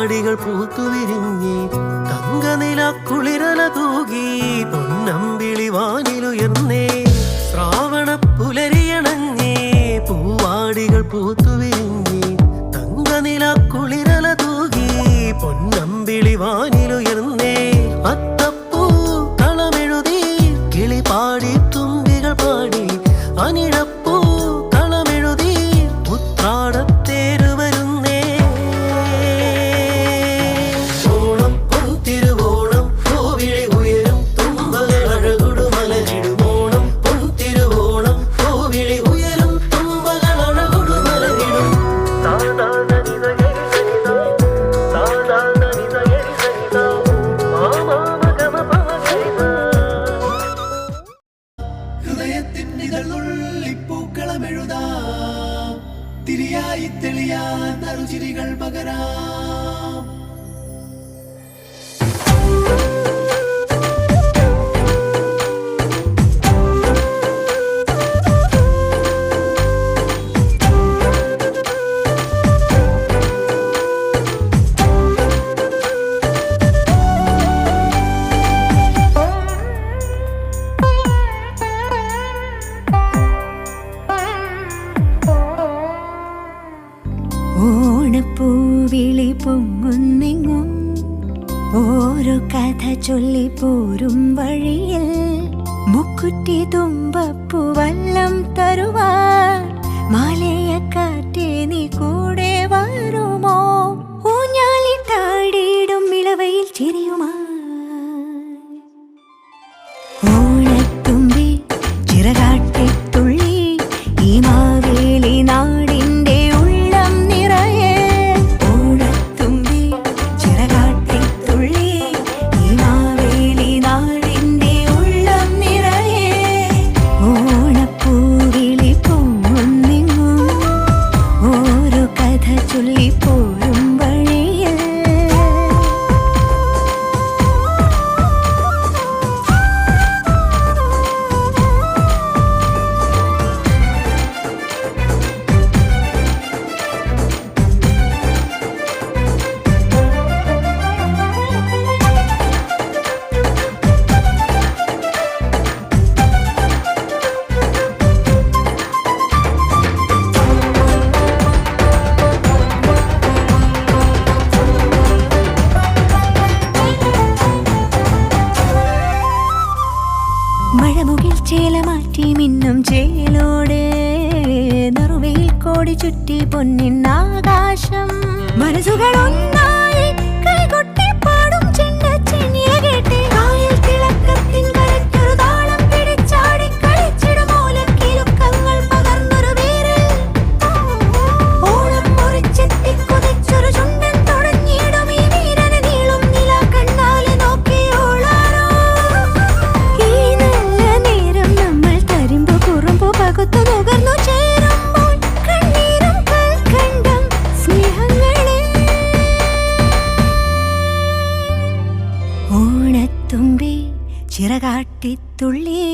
പൂവാടികൾ പൂത്തുവിരിഞ്ഞി തങ്കനില കുളിരല തൂകി പൊന്നമ്പിളി വാനിലുയർന്നേ ശ്രാവണ പുലരിയണഞ്ഞേ പൂവാടികൾ പൂത്തുവിരിഞ്ഞി തങ്കനില കുളിരല തൂകി പൊന്നമ്പിളി വാനിലുയർന്നേ അത്തപ്പൂ കളമെഴുതി കിളി പാടി തുമ്പികൾ പാടി അനിഴപ്പൂ കളമെഴുതി ഉത്രാടത്തേര് വരുന്നേ ഓണം പൊൻതിരുവോണം പൂവിളി ഉയരും തുമ്പകൾ അഴകൊടു മലരിടും ഓണം പൊൻതിരുവോണം പൂവിളി ഉയരും തുമ്പകൾ അഴകൊടു മലരിടും ഹൃദയത്തിന്നിതളുള്ളിപ്പൂക്കളമെഴുതാം തിരിയായി തെളിയാൻ നറുചിരികൾ പകരാം. ഓണപ്പൂവിളി പൊങ്ങുന്നെങ്ങും ഓരോ കഥ ചൊല്ലിപ്പോരും വഴിയിൽ മുക്കുറ്റി തുമ്പപ്പൂവല്ലം തരുവാൻ മാലയക്കാറ്റേ നീ കൂടെ വരുമോ ഊഞ്ഞാലിട്ടാടിയിടും ഇളവയിൽ ചിരിയുമാ ഓണത്തുമ്പി ചിറകാട്ടിത്തുള്ളി ഈ മാവേലി നാടിന്റെ ഉള്ളം നിറയെ ഓണത്തുമ്പി ചിറകാട്ടിത്തുള്ളി ഈ മാവേലി നാടിന്റെ ഉള്ളം നിറയെ ഓണപ്പൂവിളി പൊങ്ങുന്നെങ്ങും ഓരോ കഥ ചൊല്ലിപ്പോരും വഴിയിൽ മഴമുകിൽ ചേല മാറ്റി മിന്നും ചേലോടെ നറുവയിൽ കോടി ചുറ്റി പൊന്നിന്നാകാശം മനസ്സുകൾ ഒന്നായി കൈകൊട്ടി പാടും ചെണ്ടച്ചെന്നിയ കേട്ടെ കായൽ തിളക്കത്തിൻ കരയ്ക്കൊരു താളം പിടിച്ചാടി കളിച്ചിടും ഓലക്കിലുക്കങ്ങൾ പകർന്നൊരു വീരൽ ഓണം മുറിച്ചെത്തി കുതിച്ചൊരു ചുണ്ടൻ തുടങ്ങിയിടും ഈ വീരന് നീളും നില കണ്ണാലെ നോക്കിയോളാരോ ഈ നല്ല നേരം നമ്മൾ തരുമ്പോ കുറുമ്പോ പകുത്തു നുകർന്നു ചേരുമ്പോൾ കണ്ണീരും കൽക്കണ്ടം സ്നേഹങ്ങളെ ഓണത്തുമ്പി ചിറകാട്ടിത്തുള്ളി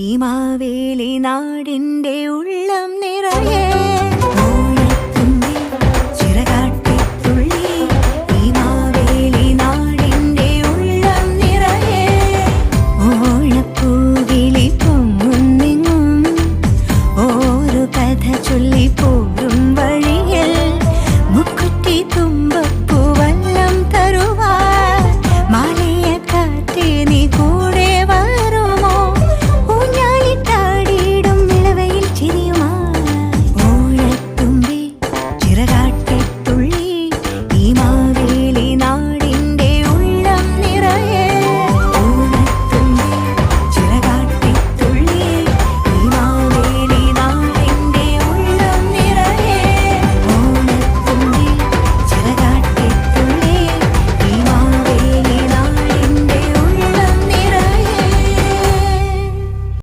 ഈ മാവേലി നാടിന്റെ ഉള്ളം നിറയെ